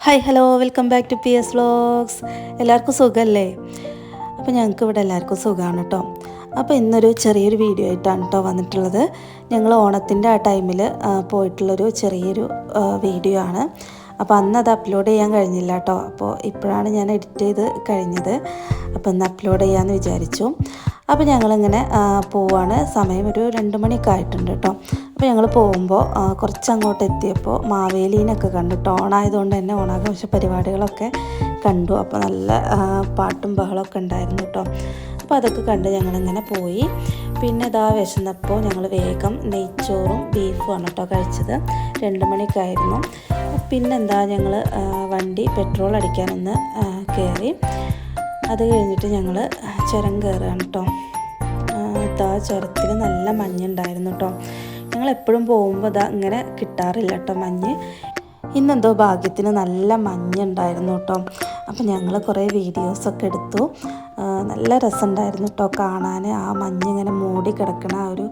Hi hello welcome back to P S vlogs. എല്ലാവർക്കും സുഖമല്ലേ? അപ്പോൾ ഞങ്ങൾക്ക് ഇവിടെ എല്ലാവർക്കും സുഖമാണ് കേട്ടോ. അപ്പോൾ ഇന്നൊരു ചെറിയൊരു വീഡിയോ ആയിട്ടാണ് കേട്ടോ വന്നിട്ടുള്ളത്. ഞങ്ങൾ ഓണത്തിൻ്റെ ആ ടൈമിൽ പോയിട്ടുള്ളൊരു ചെറിയൊരു വീഡിയോ ആണ്. അപ്പോൾ അന്ന് അത് അപ്ലോഡ് ചെയ്യാൻ കഴിഞ്ഞില്ല കേട്ടോ. അപ്പോൾ ഇപ്പോഴാണ് ഞാൻ എഡിറ്റ് ചെയ്ത് കഴിഞ്ഞത്. അപ്പോൾ ഇന്ന് അപ്ലോഡ് ചെയ്യാമെന്ന് വിചാരിച്ചു. അപ്പോൾ ഞങ്ങളിങ്ങനെ പോവാണ്. സമയം ഒരു 2 മണിയൊക്കെ ആയിട്ടുണ്ട് കേട്ടോ. അപ്പോൾ ഞങ്ങൾ പോകുമ്പോൾ കുറച്ച് അങ്ങോട്ട് എത്തിയപ്പോൾ മാവേലീനൊക്കെ കണ്ടു കേട്ടോ. ഓണായതുകൊണ്ട് തന്നെ ഓണാഘോഷ പരിപാടികളൊക്കെ കണ്ടു. അപ്പോൾ നല്ല പാട്ടും ബഹളമൊക്കെ ഉണ്ടായിരുന്നു കേട്ടോ. അപ്പോൾ അതൊക്കെ കണ്ട് ഞങ്ങളിങ്ങനെ പോയി. പിന്നെ ഇതാ വിശന്നപ്പോൾ ഞങ്ങൾ വേഗം നെയ്ച്ചോറും ബീഫുമാണ് കേട്ടോ കഴിച്ചത്. 2 മണിയൊക്കെ ആയിരുന്നു. പിന്നെന്താ ഞങ്ങൾ വണ്ടി പെട്രോൾ അടിക്കാനൊന്ന് കയറി. അത് കഴിഞ്ഞിട്ട് ഞങ്ങൾ ചുരം കയറുകയാണ് കേട്ടോ. ഇതാ ചുരത്തിൽ നല്ല മഞ്ഞുണ്ടായിരുന്നു കേട്ടോ. ഞങ്ങൾ എപ്പോഴും പോകുമ്പോൾ ഇതാ ഇങ്ങനെ കിട്ടാറില്ല കേട്ടോ മഞ്ഞ്. ഇന്നെന്തോ ഭാഗ്യത്തിന് നല്ല മഞ്ഞുണ്ടായിരുന്നു കേട്ടോ. അപ്പോൾ ഞങ്ങൾ കുറേ വീഡിയോസൊക്കെ എടുത്തു. നല്ല രസമുണ്ടായിരുന്നു കേട്ടോ കാണാൻ. ആ മഞ്ഞ് ഇങ്ങനെ മൂടി കിടക്കണ ആ ഒരു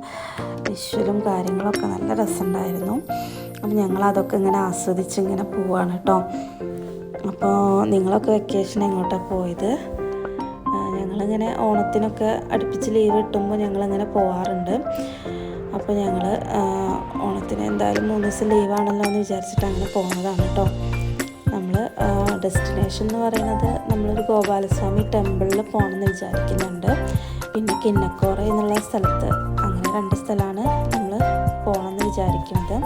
വിഷ്വലും കാര്യങ്ങളൊക്കെ നല്ല രസമുണ്ടായിരുന്നു. അപ്പോൾ ഞങ്ങളതൊക്കെ ഇങ്ങനെ ആസ്വദിച്ച് ഇങ്ങനെ പോവാണ് കേട്ടോ. അപ്പോൾ നിങ്ങളൊക്കെ വെക്കേഷൻ എങ്ങോട്ടാണ് പോയത്? ഞങ്ങളിങ്ങനെ ഓണത്തിനൊക്കെ അടുപ്പിച്ച് ലീവ് കിട്ടുമ്പോൾ ഞങ്ങളിങ്ങനെ പോവാറുണ്ട്. അപ്പോൾ ഞങ്ങൾ ഓണത്തിന് എന്തായാലും 3 ദിവസം ലീവാണല്ലോ എന്ന് വിചാരിച്ചിട്ട് അങ്ങനെ പോകുന്നതാണ് കേട്ടോ. നമ്മൾ ഡെസ്റ്റിനേഷൻ എന്ന് പറയുന്നത് നമ്മളൊരു ഗോപാലസ്വാമി ടെമ്പിളിൽ പോകണമെന്ന് വിചാരിക്കുന്നുണ്ട്. പിന്നെ കിന്നക്കോറ എന്നുള്ള സ്ഥലത്ത്, അങ്ങനെ 2 സ്ഥലമാണ് നമ്മൾ പോകണമെന്ന് വിചാരിക്കുന്നത്.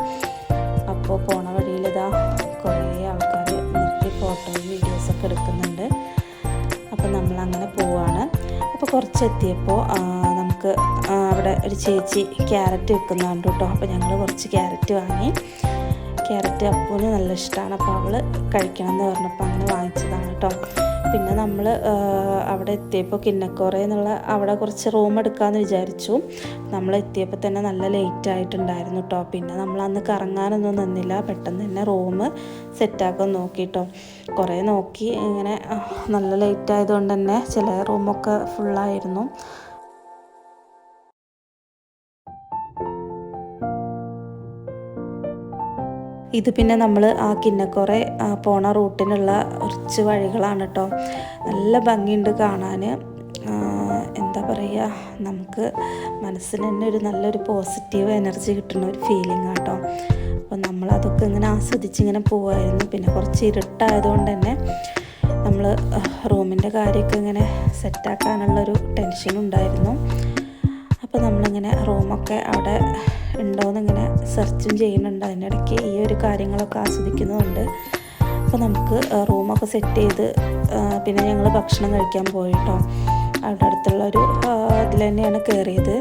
അപ്പോൾ പോണ വഴിയിൽ ഇതാ കുറേ ആൾക്കാർ നിർത്തി ഫോട്ടോയും വീഡിയോസൊക്കെ എടുക്കുന്നുണ്ട്. അപ്പോൾ നമ്മളങ്ങനെ പോവാണ്. അപ്പോൾ കുറച്ചെത്തിയപ്പോൾ നമുക്ക് അവിടെ ഒരു ചേച്ചി ക്യാരറ്റ് വിൽക്കുന്നുണ്ട് കേട്ടോ. അപ്പോൾ ഞങ്ങൾ കുറച്ച് ക്യാരറ്റ് വാങ്ങി. ക്യാരറ്റ് അപ്പൂന് നല്ല ഇഷ്ടമാണ്. അപ്പോൾ അവൾ കഴിക്കണം എന്ന് പറഞ്ഞപ്പോൾ അങ്ങനെ വാങ്ങിച്ചതാണ് കേട്ടോ. പിന്നെ നമ്മൾ അവിടെ എത്തിയപ്പോൾ കിന്നക്കോറ എന്നുള്ള അവിടെ കുറച്ച് റൂം എടുക്കാമെന്ന് വിചാരിച്ചു. നമ്മൾ എത്തിയപ്പോൾ തന്നെ നല്ല ലേറ്റ് ആയിട്ടുണ്ടായിരുന്നു കേട്ടോ. പിന്നെ നമ്മൾ അന്ന് കറങ്ങാനൊന്നും നിന്നില്ല. പെട്ടെന്ന് തന്നെ റൂം സെറ്റാക്കാൻ നോക്കി കേട്ടോ. കുറേ നോക്കി. ഇങ്ങനെ നല്ല ലേറ്റ് ആയതുകൊണ്ട് തന്നെ ചില റൂമൊക്കെ ഫുള്ളായിരുന്നു. ഇത് പിന്നെ നമ്മൾ ആ കിന്നക്കോറ പോണ റൂട്ടിനുള്ള കുറച്ച് വഴികളാണ് കേട്ടോ. നല്ല ഭംഗിയുണ്ട് കാണാൻ. എന്താ പറയുക, നമുക്ക് മനസ്സിന് തന്നെ ഒരു നല്ലൊരു പോസിറ്റീവ് എനർജി കിട്ടുന്ന ഒരു ഫീലിംഗ് ആട്ടോ. അപ്പോൾ നമ്മളതൊക്കെ ഇങ്ങനെ ആസ്വദിച്ചിങ്ങനെ പോവായിരുന്നു. പിന്നെ കുറച്ച് ഇരുട്ടായതുകൊണ്ട് തന്നെ നമ്മൾ റൂമിൻ്റെ കാര്യമൊക്കെ ഇങ്ങനെ സെറ്റാക്കാനുള്ളൊരു ടെൻഷനുണ്ടായിരുന്നു. അപ്പോൾ നമ്മളിങ്ങനെ റൂമൊക്കെ അവിടെ ഉണ്ടോയെന്നിങ്ങനെ സെർച്ചും ചെയ്യുന്നുണ്ട്. അതിനിടയ്ക്ക് ഈ ഒരു കാര്യങ്ങളൊക്കെ ആസ്വദിക്കുന്നുമുണ്ട്. അപ്പോൾ നമുക്ക് റൂമൊക്കെ സെറ്റ് ചെയ്ത് പിന്നെ ഞങ്ങൾ ഭക്ഷണം കഴിക്കാൻ പോയിട്ടോ. അവിടെ അടുത്തുള്ളൊരു ഇതിൽ തന്നെയാണ് കയറിയത്.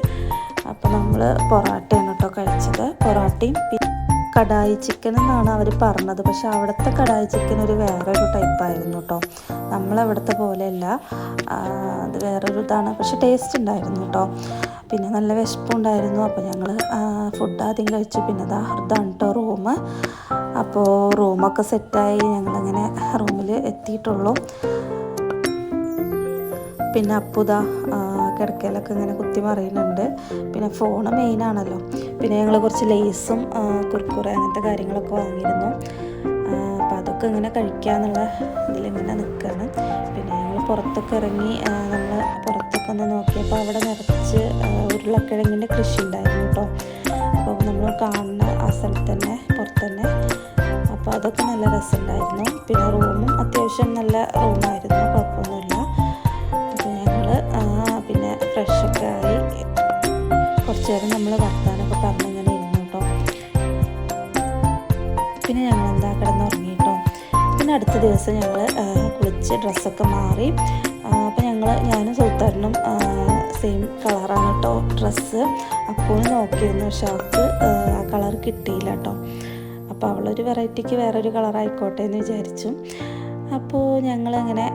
അപ്പോൾ നമ്മൾ പൊറാട്ടയാണ് കേട്ടോ കഴിച്ചത്. പൊറാട്ടയും കടായി ചിക്കൻ എന്നാണ് അവർ പറഞ്ഞത്. പക്ഷെ അവിടുത്തെ കടായി ചിക്കൻ ഒരു വേറൊരു ടൈപ്പായിരുന്നു കേട്ടോ. നമ്മളവിടുത്തെ പോലെയല്ല, അത് വേറൊരു ഇതാണ്. പക്ഷെ ടേസ്റ്റ് ഉണ്ടായിരുന്നു കേട്ടോ. പിന്നെ നല്ല വിശപ്പുണ്ടായിരുന്നു. അപ്പോൾ ഞങ്ങൾ ഫുഡ് ആദ്യം കഴിച്ചു. പിന്നെ ഇതാണ് കേട്ടോ റൂം. അപ്പോൾ റൂമൊക്കെ സെറ്റായി ഞങ്ങളിങ്ങനെ റൂമിൽ എത്തിയിട്ടുള്ളൂ. പിന്നെ അപ്പുതാ കിടക്കയിലൊക്കെ ഇങ്ങനെ കുത്തി മറിയുന്നുണ്ട്. പിന്നെ ഫോണ് മെയിനാണല്ലോ. പിന്നെ ഞങ്ങൾ കുറച്ച് ലേസും കുർക്കുറെ അങ്ങനത്തെ കാര്യങ്ങളൊക്കെ വാങ്ങിയിരുന്നു. അപ്പോൾ അതൊക്കെ ഇങ്ങനെ കഴിക്കാമെന്നുള്ള ഇതിലിങ്ങനെ നിൽക്കുകയാണ്. പിന്നെ ഞങ്ങൾ പുറത്തൊക്കെ ഇറങ്ങി നമ്മൾ പുറത്തൊക്കെ ഒന്ന് നോക്കിയപ്പോൾ അവിടെ നിറച്ച് ഉരുളക്കിഴങ്ങിൻ്റെ കൃഷി ഉണ്ടായിരുന്നു കേട്ടോ. അപ്പോൾ നമ്മൾ കാണുന്ന ആ സ്ഥലത്ത് തന്നെ പുറത്ത് തന്നെ. അപ്പോൾ അതൊക്കെ നല്ല രസമുണ്ടായിരുന്നു. പിന്നെ റൂമും അത്യാവശ്യം നല്ല റൂമായിരുന്നു, കുഴപ്പമൊന്നുമില്ല. അപ്പോൾ ഞങ്ങൾ പിന്നെ ഫ്രഷൊക്കെ ആയി കുറച്ച് നേരം നമ്മൾ വർത്താനൊക്കെ പറഞ്ഞിങ്ങനെ ഇരുന്നു കേട്ടോ. പിന്നെ ഞങ്ങൾ എന്താ കിടന്നുറങ്ങി കേട്ടോ. പിന്നെ അടുത്ത ദിവസം ഞങ്ങൾ കുളിച്ച് ഡ്രസ്സൊക്കെ മാറി. അപ്പോൾ ഞാനും സുൽത്താനും സെയിം കളറാണ് കേട്ടോ ഡ്രസ്സ്. അപ്പോൾ നോക്കിയിരുന്നു, പക്ഷെ അവൾക്ക് ആ കളർ കിട്ടിയില്ല കേട്ടോ. അപ്പോൾ അവളൊരു വെറൈറ്റിക്ക് വേറൊരു കളറായിക്കോട്ടെ എന്ന് വിചാരിച്ചു. അപ്പോൾ ഞങ്ങളിങ്ങനെ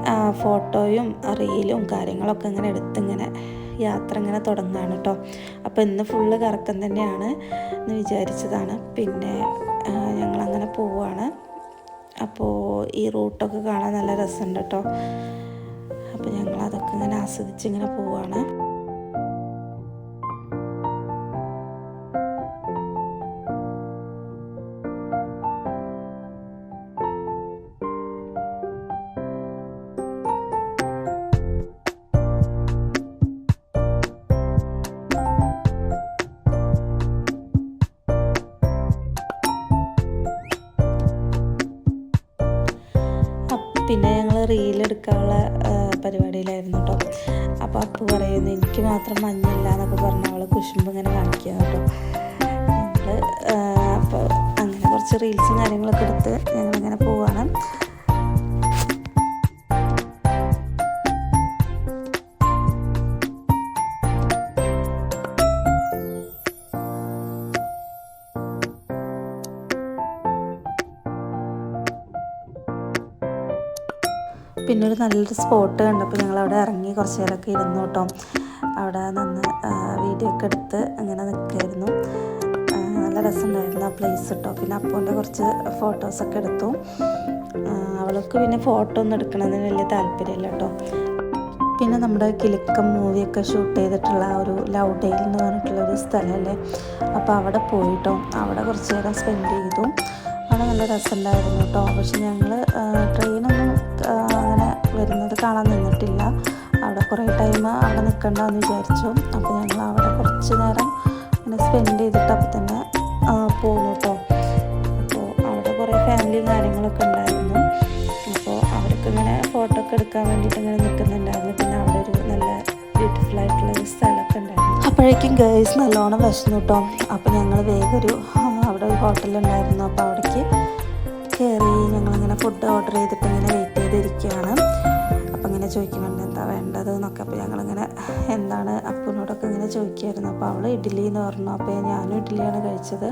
ഫോട്ടോയും റീലും കാര്യങ്ങളൊക്കെ ഇങ്ങനെ എടുത്തിങ്ങനെ യാത്ര ഇങ്ങനെ തുടങ്ങുകയാണ് കേട്ടോ. അപ്പോൾ ഇന്ന് ഫുള്ള് കറക്കം തന്നെയാണ് എന്ന് വിചാരിച്ചതാണ്. പിന്നെ ഞങ്ങളങ്ങനെ പോവുകയാണ്. അപ്പോൾ ഈ റൂട്ടൊക്കെ കാണാൻ നല്ല രസമുണ്ട് കേട്ടോ. അപ്പോൾ ഞങ്ങളതൊക്കെ ഇങ്ങനെ ആസ്വദിച്ച് ഇങ്ങനെ പോവുകയാണ്. പിന്നെ ഞങ്ങൾ റീലെടുക്കാനുള്ള പരിപാടിയിലായിരുന്നു കേട്ടോ. അപ്പോൾ അപ്പു പറയുന്നു എനിക്ക് മാത്രം മഞ്ഞില്ല എന്നൊക്കെ പറഞ്ഞ് അവൾ കുശുമ്പ് ഇങ്ങനെ കാണിക്കുക കേട്ടോ. ഞങ്ങൾ അപ്പോൾ അങ്ങനെ കുറച്ച് റീൽസും കാര്യങ്ങളൊക്കെ എടുത്ത് ഞങ്ങളിങ്ങനെ പോവാണ്. പിന്നെ ഒരു നല്ലൊരു സ്പോട്ട് കണ്ടപ്പോൾ ഞങ്ങളവിടെ ഇറങ്ങി കുറച്ച് നേരമൊക്കെ ഇരുന്നു കേട്ടോ. അവിടെ നിന്ന് വീഡിയോ ഒക്കെ എടുത്ത് അങ്ങനെ നിൽക്കുമായിരുന്നു. നല്ല രസമുണ്ടായിരുന്നു ആ പ്ലേസ് കേട്ടോ. പിന്നെ അപ്പൂൻ്റെ കുറച്ച് ഫോട്ടോസൊക്കെ എടുത്തു. അവൾക്ക് പിന്നെ ഫോട്ടോ ഒന്നും എടുക്കണമെന്ന് വലിയ താല്പര്യമില്ല കേട്ടോ. പിന്നെ നമ്മുടെ കിലുക്കം മൂവിയൊക്കെ ഷൂട്ട് ചെയ്തിട്ടുള്ള ഒരു ലവ് ഡെയിൽ എന്ന് പറഞ്ഞിട്ടുള്ളൊരു സ്ഥലമല്ലേ, അപ്പോൾ അവിടെ പോയിട്ടോ. അവിടെ കുറച്ച് നേരം സ്പെൻഡ് ചെയ്തു. അവിടെ നല്ല രസമുണ്ടായിരുന്നു കേട്ടോ. പക്ഷെ ഞങ്ങൾ ട്രെയിനൊന്നും അങ്ങനെ വരുന്നത് കാണാൻ നിന്നിട്ടില്ല. അവിടെ കുറേ ടൈം അവിടെ നിൽക്കണ്ടെന്ന് വിചാരിച്ചു. അപ്പോൾ ഞങ്ങൾ അവിടെ കുറച്ച് നേരം അങ്ങനെ സ്പെൻഡ് ചെയ്തിട്ട് അപ്പോൾ തന്നെ പോകുന്നു കേട്ടോ. അപ്പോൾ അവിടെ കുറേ ഫാമിലിയും കാര്യങ്ങളൊക്കെ ഉണ്ടായിരുന്നു. അപ്പോൾ അവർക്ക് ഇങ്ങനെ ഫോട്ടോ ഒക്കെ എടുക്കാൻ വേണ്ടിയിട്ട് ഇങ്ങനെ നിൽക്കുന്നുണ്ടായിരുന്നു. പിന്നെ അവിടെ ഒരു നല്ല ബ്യൂട്ടിഫുൾ ആയിട്ടുള്ളൊരു സ്ഥലമൊക്കെ ഉണ്ടായിരുന്നു. അപ്പോഴേക്കും ഗേൾസ് നല്ലോണം വിശന്നു കേട്ടോ. അപ്പോൾ ഞങ്ങൾ വേഗം അവിടെ ഒരു ഹോട്ടലുണ്ടായിരുന്നു. അപ്പോൾ അവിടേക്ക് കയറി ഞങ്ങളിങ്ങനെ ഫുഡ് ഓർഡർ ചെയ്തിട്ട് ഇങ്ങനെ വെയിറ്റ് ചെയ്തിരിക്കുകയാണ്. അപ്പോൾ ഇങ്ങനെ ചോദിക്കുന്നുണ്ട് എന്താ വേണ്ടത് എന്നൊക്കെ. അപ്പോൾ ഞങ്ങളിങ്ങനെ എന്താണ് അപ്പനോടൊക്കെ ഇങ്ങനെ ചോദിക്കുമായിരുന്നു. അപ്പോൾ അവൾ ഇഡ്ഡലി എന്ന് പറഞ്ഞു. അപ്പോൾ ഞാനും ഇഡ്ഡലിയാണ് കഴിച്ചത്.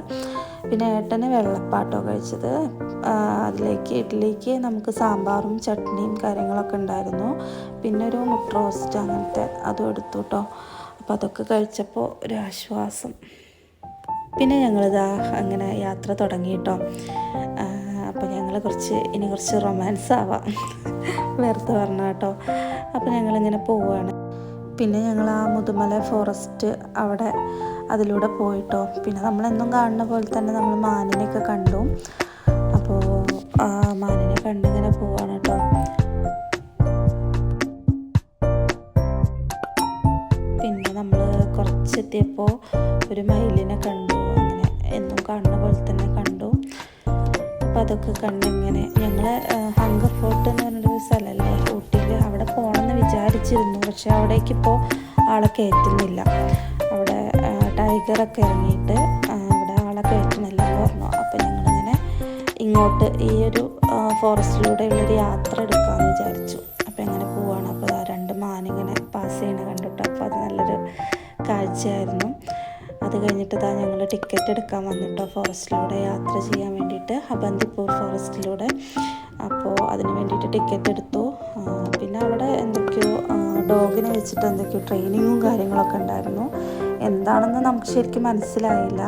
പിന്നെ ഏട്ടന് വെള്ളപ്പാട്ടോ കഴിച്ചത്. അതിലേക്ക് ഇഡ്ഡലിക്ക് നമുക്ക് സാമ്പാറും ചട്നിയും കാര്യങ്ങളൊക്കെ ഉണ്ടായിരുന്നു. പിന്നെ ഒരു മുട്ട റോസ്റ്റ് അങ്ങനത്തെ അതും എടുത്തു കേട്ടോ. അപ്പോൾ അതൊക്കെ കഴിച്ചപ്പോൾ ഒരു ആശ്വാസം. പിന്നെ ഞങ്ങളിതാ അങ്ങനെ യാത്ര തുടങ്ങി കേട്ടോ. അപ്പോൾ ഞങ്ങൾ ഇനി കുറച്ച് റൊമാൻസ് ആവാം വെറുതെ പറഞ്ഞ കേട്ടോ. അപ്പോൾ ഞങ്ങളിങ്ങനെ പോവുകയാണ്. പിന്നെ ഞങ്ങൾ ആ മുതുമല ഫോറസ്റ്റ് അവിടെ അതിലൂടെ പോയിട്ടോ. പിന്നെ നമ്മളെന്നും കാണുന്ന പോലെ തന്നെ നമ്മൾ മാനിനെയൊക്കെ കണ്ടു. അപ്പോൾ മാനിനെ കണ്ടിങ്ങനെ പോവാണ് കേട്ടോ. പിന്നെ നമ്മൾ കുറച്ചെത്തിയപ്പോൾ ഒരു മയിലിനെ കണ്ടു. അങ്ങനെ എന്നും കാണുന്ന പോലെ തന്നെ കണ്ടു. അപ്പോൾ അതൊക്കെ കണ്ടിങ്ങനെ ഞങ്ങൾ ഹങ്കർ ഫോർട്ട് എന്ന് പറഞ്ഞൊരു സ്ഥലമല്ലേ ഊട്ടിയിൽ, അവിടെ പോകണമെന്ന് വിചാരിച്ചിരുന്നു. പക്ഷെ അവിടേക്കിപ്പോൾ ആളെ കയറ്റുന്നില്ല. അവിടെ ടൈഗറൊക്കെ ഇറങ്ങിയിട്ട് അവിടെ ആളെ കയറ്റുന്നില്ല എന്ന് പറഞ്ഞു. അപ്പോൾ ഞങ്ങളിങ്ങനെ ഇങ്ങോട്ട് ഈ ഒരു ഫോറസ്റ്റിലൂടെയുള്ളൊരു യാത്ര എടുക്കാമെന്ന് വിചാരിച്ചു. അപ്പോൾ എങ്ങനെ പോവുകയാണ്. അപ്പോൾ 2 മാനിങ്ങനെ പാസ് ചെയ്യണ കണ്ടിട്ട് അപ്പോൾ അത് നല്ലൊരു കാഴ്ചയായിരുന്നു. അത് കഴിഞ്ഞിട്ട് ഞങ്ങൾ ടിക്കറ്റ് എടുക്കാൻ വന്നിട്ടോ ഫോറസ്റ്റിലൂടെ യാത്ര ചെയ്യാൻ വേണ്ടിയിട്ട്, ബന്ദിപ്പൂർ ഫോറസ്റ്റിലൂടെ. അപ്പോൾ അതിന് വേണ്ടിയിട്ട് ടിക്കറ്റ് എടുത്തു. പിന്നെ അവിടെ എന്തൊക്കെയോ ഡോഗിനെ വെച്ചിട്ട് എന്തൊക്കെയോ ട്രെയിനിങ്ങും കാര്യങ്ങളൊക്കെ ഉണ്ടായിരുന്നു. എന്താണെന്ന് നമുക്ക് ശരിക്കും മനസ്സിലായില്ല.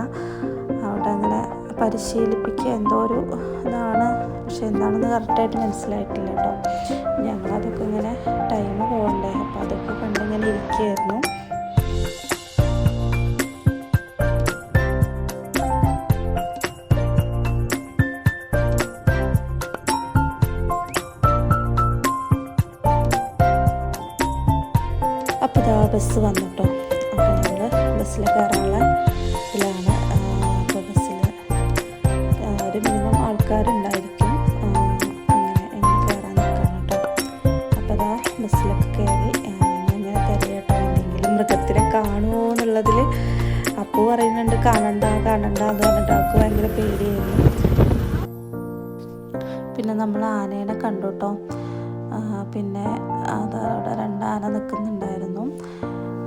അവിടെ അങ്ങനെ പരിശീലിപ്പിക്കുക എന്തോ ഒരു ഇതാണ്. പക്ഷെ എന്താണെന്ന് കറക്റ്റായിട്ട് മനസ്സിലായിട്ടില്ല കേട്ടോ. ഞങ്ങളതൊക്കെ ഇങ്ങനെ ടൈം പോകണ്ടേ, അപ്പോൾ അതൊക്കെ കണ്ടിങ്ങനെ ഇരിക്കുകയായിരുന്നു. അപ്പോൾ ഇതാ ബസ് വന്നു കേട്ടോ. അപ്പോൾ ഞങ്ങൾ ബസ്സിൽ കയറാനുള്ള ഇതിലാണ്. അപ്പോൾ ബസ്സിൽ ഒരു മിനിമം ആൾക്കാരുണ്ടായിരിക്കും. അങ്ങനെ ഞങ്ങൾ കയറാൻ നിൽക്കണം കേട്ടോ. അപ്പോൾ ഇതാ ബസ്സിലൊക്കെ കയറി ഞങ്ങൾ കയറിയിട്ടോ. എന്തെങ്കിലും മൃഗത്തിനെ കാണുമോ എന്നുള്ളതിൽ അപ്പോൾ പറയുന്നുണ്ട് കാണണ്ട എന്ന് പറഞ്ഞിട്ട് അവൾക്ക് ഭയങ്കര പേടിയായിരുന്നു. പിന്നെ നമ്മൾ ആനേനെ കണ്ടു കേട്ടോ. പിന്നെ അതവിടെ 2 ആന നിൽക്കുന്നുണ്ടായിരുന്നു.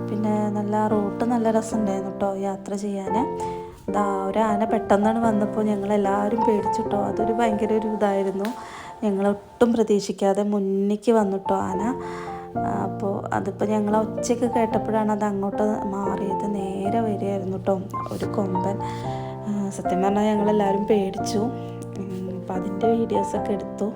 പിന്നെ നല്ല റൂട്ട് നല്ല രസമുണ്ടായിരുന്നു കേട്ടോ യാത്ര ചെയ്യാൻ. ഒരു ആന പെട്ടെന്നാണ് വന്നപ്പോൾ ഞങ്ങളെല്ലാവരും പേടിച്ചിട്ടോ. അതൊരു ഭയങ്കര ഒരു ഇതായിരുന്നു. ഞങ്ങളൊട്ടും പ്രതീക്ഷിക്കാതെ മുന്നിലേക്ക് വന്നിട്ടോ ആന. അപ്പോൾ അതിപ്പോൾ ഞങ്ങൾ ഒച്ചയൊക്കെ കേട്ടപ്പോഴാണ് അത് അങ്ങോട്ട് മാറിയത്. നേരെ വരികയായിരുന്നു കേട്ടോ ഒരു കൊമ്പൻ. സത്യം പറഞ്ഞാൽ ഞങ്ങളെല്ലാവരും പേടിച്ചു. അപ്പോൾ അതിൻ്റെ വീഡിയോസൊക്കെ എടുത്തു.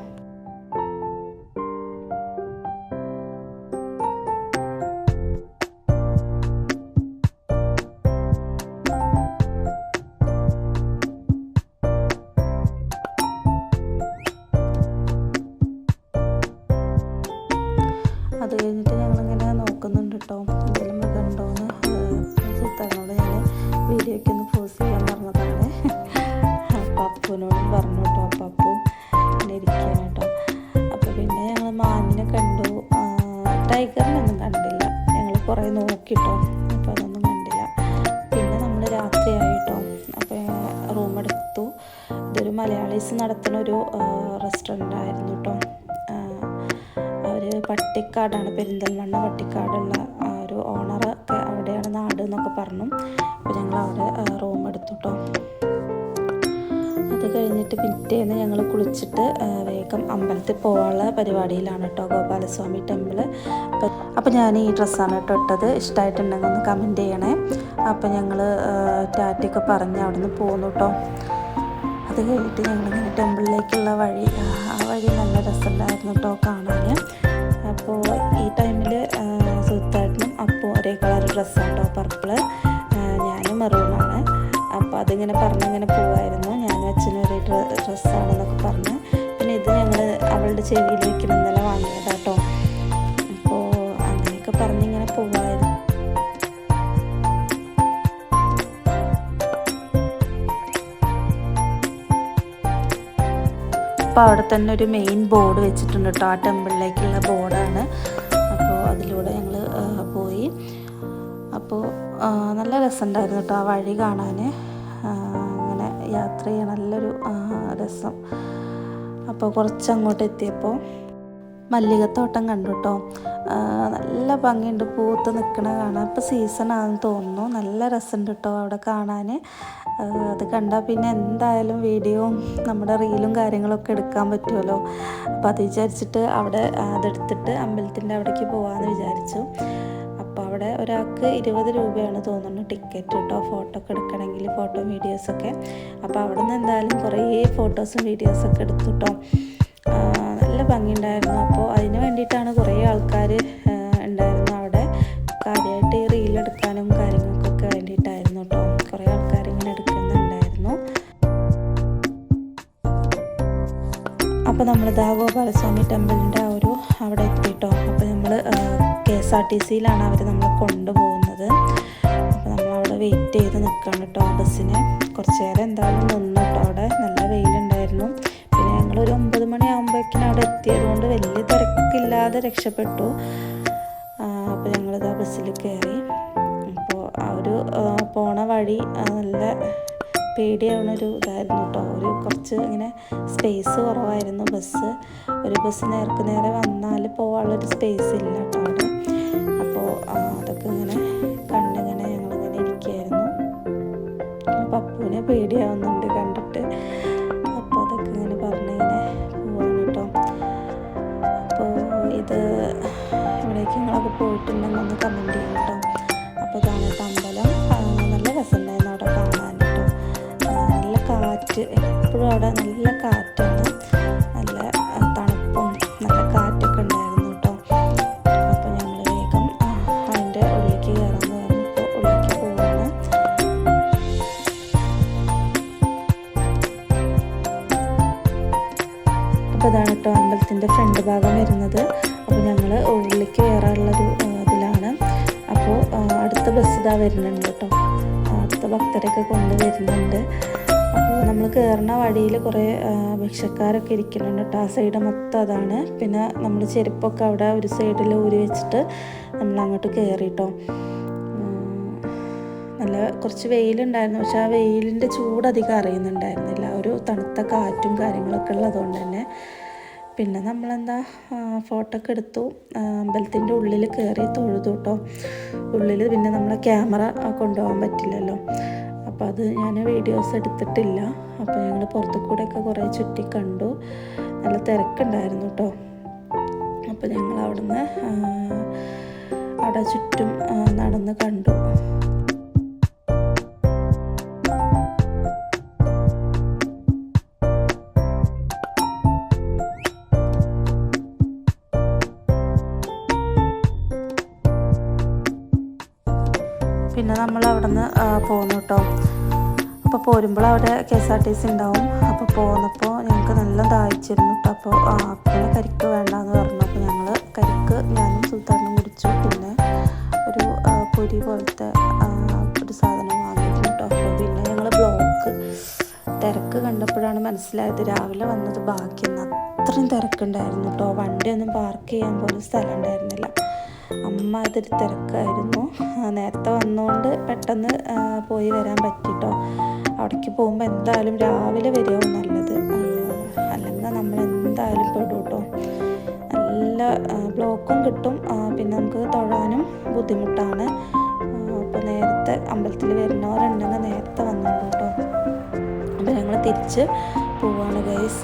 അത് കഴിഞ്ഞിട്ട് ഞങ്ങളിങ്ങനെ നോക്കുന്നുണ്ട് കേട്ടോ എന്തെങ്കിലും മൃഗം ഉണ്ടോയെന്ന്. സുൽത്താനോട് ഞാൻ വീഡിയോയ്ക്ക് ഒന്ന് പോസ് ചെയ്യാൻ പറഞ്ഞതാണ്. അപ്പം അപ്പൂനോടും പറഞ്ഞു കേട്ടോ. അപ്പം അപ്പു ഇങ്ങനെ ഇരിക്കുകയാണ് കേട്ടോ. അപ്പോൾ പിന്നെ ടൈഗറിനൊന്നും കണ്ടില്ല. ഞങ്ങൾ കുറേ നോക്കിട്ടോ, അപ്പോൾ അതൊന്നും കണ്ടില്ല. പിന്നെ നമ്മൾ രാത്രിയായിട്ടോ, അപ്പോൾ റൂം എടുത്തു. ഇതൊരു മലയാളീസ് നടത്തുന്ന ഒരു റെസ്റ്റോറൻ്റ് ആയിരുന്നു കേട്ടോ. അവർ പട്ടിക്കാടാണ്, പെരിന്തൽമണ്ണ പട്ടിക്കാടുള്ള ഒരു ഓണറൊക്കെ അവിടെയാണ് നാട് എന്നൊക്കെ പറഞ്ഞു. അപ്പോൾ ഞങ്ങൾ അവിടെ റൂം എടുത്തു കേട്ടോ. അത് കഴിഞ്ഞിട്ട് പിറ്റേന്ന് ഞങ്ങൾ കുളിച്ചിട്ട് വേഗം അമ്പലത്തിൽ പോകാനുള്ള പരിപാടിയിലാണ് കേട്ടോ, ഗോപാലസ്വാമി ടെമ്പിൾ. അപ്പോൾ ഞാൻ ഈ ഡ്രസ്സാണ് കേട്ടോ ഇട്ടത്. ഇഷ്ടമായിട്ടുണ്ടെങ്കിൽ ഒന്ന് കമൻറ്റ് ചെയ്യണേ. അപ്പോൾ ഞങ്ങൾ ടാറ്റയൊക്കെ പറഞ്ഞ് അവിടെ നിന്ന് പോന്നു കേട്ടോ. അത് കഴിഞ്ഞിട്ട് ഞങ്ങളിങ്ങനെ ടെമ്പിളിലേക്കുള്ള വഴി, ആ വഴി നല്ല രസമുണ്ടായിരുന്നു കേട്ടോ കാണാൻ. അപ്പോൾ ഈ ടൈമിൽ സുത്തായിട്ടും അപ്പോൾ ഒരേ കളർ ഡ്രസ്സാണ് കേട്ടോ, പർപ്പിള്, ഞാനും മെറൂണാണ്. അപ്പോൾ അതിങ്ങനെ പറഞ്ഞിങ്ങനെ പോവായിരുന്നു. ഞാനും അച്ഛനും ഒരേ ഡ്രസ്സാണെന്നൊക്കെ പറഞ്ഞ്. പിന്നെ ഇത് ഞങ്ങൾ അവളുടെ ചെവിയിലേക്ക് ഇന്നലെ വാങ്ങിയതാട്ടോ. അപ്പോൾ അങ്ങനെയൊക്കെ പറഞ്ഞിങ്ങനെ പോവായിരുന്നു. അപ്പോൾ അവിടെ തന്നെ ഒരു മെയിൻ ബോർഡ് വെച്ചിട്ടുണ്ട് കേട്ടോ, ആ ടെമ്പിളിലേക്കുള്ള ബോർഡാണ്. അപ്പോൾ അതിലൂടെ ഞങ്ങൾ പോയി. അപ്പോൾ നല്ല രസമുണ്ടായിരുന്നു കേട്ടോ ആ വഴി കാണാൻ. അങ്ങനെ യാത്ര ചെയ്യാൻ നല്ലൊരു രസം. അപ്പോൾ കുറച്ചങ്ങോട്ട് എത്തിയപ്പോൾ മല്ലികത്തോട്ടം കണ്ടു കേട്ടോ. നല്ല ഭംഗിയുണ്ട്, പൂത്ത് നിൽക്കണ കാണാൻ. ഇപ്പോൾ സീസണാണെന്ന് തോന്നുന്നു. നല്ല രസമുണ്ട് കേട്ടോ അവിടെ കാണാൻ. അത് കണ്ടാൽ പിന്നെ എന്തായാലും വീഡിയോയും നമ്മുടെ റീലും കാര്യങ്ങളൊക്കെ എടുക്കാൻ പറ്റുമല്ലോ. അപ്പോൾ അത് വിചാരിച്ചിട്ട് അവിടെ അതെടുത്തിട്ട് അമ്പലത്തിൻ്റെ അവിടേക്ക് പോകാമെന്ന് വിചാരിച്ചു. അപ്പോൾ അവിടെ ഒരാൾക്ക് 20 രൂപയാണ് തോന്നുന്നു ടിക്കറ്റ് കേട്ടോ, ഫോട്ടോ ഒക്കെ എടുക്കണമെങ്കിൽ, ഫോട്ടോ വീഡിയോസൊക്കെ. അപ്പോൾ അവിടെ നിന്ന് എന്തായാലും കുറേ ഫോട്ടോസും വീഡിയോസൊക്കെ എടുത്തു കേട്ടോ. നല്ല ഭംഗിയുണ്ടായിരുന്നു. അപ്പോൾ അതിന് വേണ്ടിയിട്ടാണ് കുറേ ആൾക്കാർ ഉണ്ടായിരുന്നു അവിടെ. കാര്യമായിട്ട് ഈ റീലെടുക്കാനും കാര്യങ്ങൾക്കൊക്കെ വേണ്ടിയിട്ടായിരുന്നു കേട്ടോ. കുറേ ആൾക്കാർ ഇങ്ങനെ എടുക്കുന്നുണ്ടായിരുന്നു. അപ്പോൾ നമ്മൾ ഗോപാലസ്വാമി ടെമ്പിളിൻ്റെ ആ ഒരു അവിടെ എത്തിയിട്ടോ. അപ്പോൾ നമ്മൾ KSRTCയിലാണ് അവർ നമ്മളെ കൊണ്ടുപോകുന്നത്. അപ്പോൾ നമ്മളവിടെ വെയിറ്റ് ചെയ്ത് നിൽക്കുകയാണ് കേട്ടോ ബസ്സിന്. കുറച്ച് നേരം എന്തായാലും നിന്നു കേട്ടോ. അവിടെ നല്ല വെയിലുണ്ടായിരുന്നു. പിന്നെ ഞങ്ങളൊരു 9 മണിയാകുമ്പോഴേക്കിനും അവിടെ എത്തിയതുകൊണ്ട് വലിയ തിരക്കില്ലാതെ രക്ഷപ്പെട്ടു. അപ്പോൾ ഞങ്ങളിതാ ബസ്സിൽ കയറി. അപ്പോൾ ആ ഒരു പോണ വഴി നല്ല പേടിയാവുന്നൊരു ഇതായിരുന്നു കേട്ടോ. ഒരു കുറച്ച് ഇങ്ങനെ സ്പേസ് കുറവായിരുന്നു ബസ്. ഒരു ബസ് നേർക്ക് നേരെ വന്നാൽ പോകാനുള്ളൊരു സ്പേസ് ഇല്ല കേട്ടോ അവിടെ. അപ്പോൾ അതൊക്കെ ഇങ്ങനെ കണ്ടിങ്ങനെ ഞങ്ങളിങ്ങനെ ഇരിക്കുകയായിരുന്നു. പപ്പുവിനെ പേടിയാവുന്നുണ്ട് കണ്ടിട്ട്. അപ്പോൾ അതൊക്കെ ഇങ്ങനെ പറഞ്ഞിങ്ങനെ പോവാണ് കേട്ടോ. അപ്പോൾ ഇത് ഇവിടേക്ക് നിങ്ങളൊക്കെ പോയിട്ടുണ്ടെങ്കിൽ ഒന്ന് കമൻറ്റ് ചെയ്യും കേട്ടോ. അപ്പോൾ ഇതാണ് കേട്ടോ അമ്പലം. നല്ല രസമുണ്ടായിരുന്നു അവിടെ കാണാൻ കേട്ടോ. നല്ല കാറ്റ്, എപ്പോഴും അവിടെ നല്ല കാറ്റാണ്. നല്ല തണുപ്പും നല്ല കാറ്റൊക്കെ ഉണ്ടായിരുന്നു കേട്ടോ. അപ്പോൾ ഞങ്ങൾ വേഗം അതിൻ്റെ ഉള്ളിലേക്ക് കയറാമെന്ന് പറഞ്ഞപ്പോൾ ഉള്ളിലേക്ക് പോവാണ്. അപ്പോൾ ഇതാണ് കേട്ടോ അമ്പലത്തിൻ്റെ ഫ്രണ്ട് ഭാഗം വരുന്നത്. അപ്പോൾ ഞങ്ങൾ ഉള്ളിലേക്ക് കയറാനുള്ളൊരു ഇതിലാണ്. അപ്പോൾ അടുത്ത ബസ് ഇതാ വരുന്നുണ്ട് കേട്ടോ. അടുത്ത ഭക്തരൊക്കെ കൊണ്ടുവരുന്നുണ്ട്. അപ്പോൾ നമ്മൾ കയറുന്ന വഴിയിൽ കുറേ ഭിക്ഷക്കാരൊക്കെ ഇരിക്കുന്നുണ്ട് കേട്ടോ. ആ സൈഡ് മൊത്തം അതാണ്. പിന്നെ നമ്മൾ ചെരുപ്പൊക്കെ അവിടെ ഒരു സൈഡിൽ ഊരി വെച്ചിട്ട് നമ്മൾ അങ്ങോട്ട് കയറി കേട്ടോ. നല്ല കുറച്ച് വെയിലുണ്ടായിരുന്നു. പക്ഷെ ആ വെയിലിൻ്റെ ചൂടധികം അറിയുന്നുണ്ടായിരുന്നില്ല. ഒരു തണുത്ത കാറ്റും കാര്യങ്ങളൊക്കെ ഉള്ളതുകൊണ്ട് തന്നെ. പിന്നെ നമ്മളെന്താ ഫോട്ടോ ഒക്കെ എടുത്തു. അമ്പലത്തിൻ്റെ ഉള്ളിൽ കയറി തൊഴുതു കേട്ടോ. ഉള്ളിൽ പിന്നെ നമ്മളെ ക്യാമറ കൊണ്ടുപോകാൻ പറ്റില്ലല്ലോ. അപ്പോൾ അത് ഞാൻ വീഡിയോസ് എടുത്തിട്ടില്ല. അപ്പോൾ ഞങ്ങൾ പുറത്തു കൂടെയൊക്കെ കുറേ ചുറ്റി കണ്ടു. നല്ല തിരക്കുണ്ടായിരുന്നു കേട്ടോ. അപ്പോൾ ഞങ്ങൾ അവിടുന്ന് അവിടെ ചുറ്റും നടന്ന് കണ്ടു. പിന്നെ നമ്മൾ അവിടെ നിന്ന് പോന്നു കേട്ടോ. അപ്പോൾ പോരുമ്പോൾ അവിടെ KSRTC ഉണ്ടാവും. അപ്പോൾ പോന്നപ്പോൾ ഞങ്ങൾക്ക് നല്ല ദാഹിച്ചിരുന്നു കേട്ടോ. അപ്പോൾ പിന്നെ കരിക്ക് വേണ്ടാന്ന് പറഞ്ഞു. അപ്പോൾ ഞങ്ങൾ കരിക്ക് ഞാനും സുൽത്താനും കുടിച്ചു. പിന്നെ ഒരു പൊരി പോലത്തെ ഒരു സാധനം വാങ്ങിയിരുന്നു കേട്ടോ. അപ്പോൾ പിന്നെ ഞങ്ങൾ തിരക്ക് കണ്ടപ്പോഴാണ് മനസ്സിലായത് രാവിലെ വന്നത് ഭാഗ്യം. അത്രയും തിരക്കുണ്ടായിരുന്നു കേട്ടോ. വണ്ടിയൊന്നും പാർക്ക് ചെയ്യാൻ പോലും സ്ഥലം ഉണ്ടായിരുന്നില്ല. അതൊരു തിരക്കായിരുന്നു. നേരത്തെ വന്നുകൊണ്ട് പെട്ടെന്ന് പോയി വരാൻ പറ്റിട്ടോ. അവിടേക്ക് പോകുമ്പോൾ എന്തായാലും രാവിലെ വരികയാവും നല്ലത്, അല്ലെങ്കിൽ നമ്മൾ എന്തായാലും പെടും കേട്ടോ. നല്ല ബ്ലോക്കും കിട്ടും, പിന്നെ നമുക്ക് തൊഴാനും ബുദ്ധിമുട്ടാണ്. അപ്പോൾ നേരത്തെ അമ്പലത്തിൽ വരുന്നവരുണ്ടെങ്കിൽ നേരത്തെ വന്നോളൂ കേട്ടോ. അപ്പോൾ ഞങ്ങൾ തിരിച്ച് പോവാണ് ഗൈസ്.